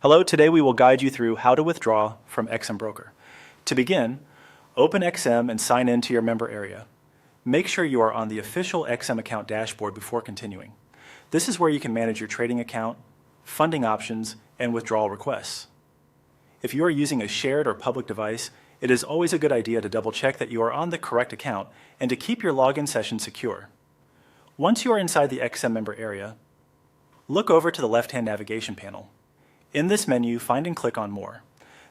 Hello, today we will guide you through how to withdraw from XM Broker. To begin, open XM and sign in to your member area. Make sure you are on the official XM account dashboard before continuing. This is where you can manage your trading account, funding options, and withdrawal requests. If you are using a shared or public device, it is always a good idea to double check that you are on the correct account and to keep your login session secure. Once you are inside the XM member area, look over to the left-hand navigation panel. In this menu, find and click on More.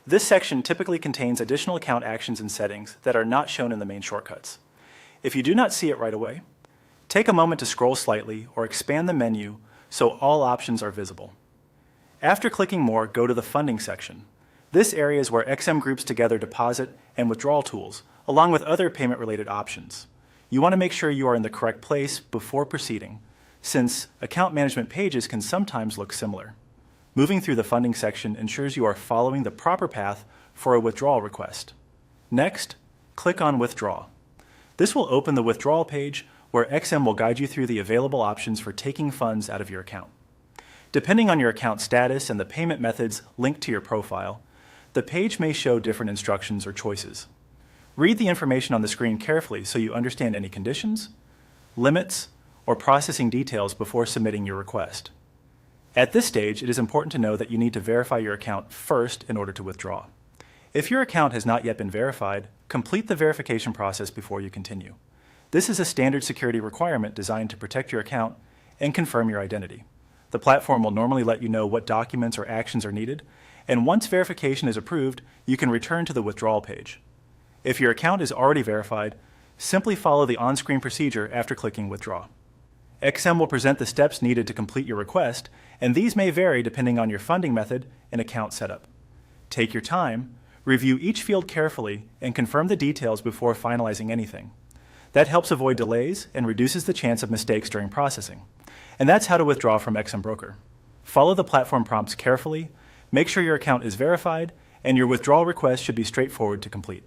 This section typically contains additional account actions and settings that are not shown in the main shortcuts. If you do not see it right away, take a moment to scroll slightly or expand the menu so all options are visible. After clicking More, go to the Funding section. This area is where XM groups together deposit and withdrawal tools, along with other payment-related options. You want to make sure you are in the correct place before proceeding, since account management pages can sometimes look similar. Moving through the funding section ensures you are following the proper path for a withdrawal request. Next, click on Withdraw. This will open the withdrawal page where XM will guide you through the available options for taking funds out of your account. Depending on your account status and the payment methods linked to your profile, the page may show different instructions or choices. Read the information on the screen carefully so you understand any conditions, limits, or processing details before submitting your request. At this stage, it is important to know that you need to verify your account first in order to withdraw. If your account has not yet been verified, complete the verification process before you continue. This is a standard security requirement designed to protect your account and confirm your identity. The platform will normally let you know what documents or actions are needed, and once verification is approved, you can return to the withdrawal page. If your account is already verified, simply follow the on-screen procedure after clicking Withdraw. XM will present the steps needed to complete your request, and these may vary depending on your funding method and account setup. Take your time, review each field carefully, and confirm the details before finalizing anything. That helps avoid delays and reduces the chance of mistakes during processing. And that's how to withdraw from XM Broker. Follow the platform prompts carefully, make sure your account is verified, and your withdrawal request should be straightforward to complete.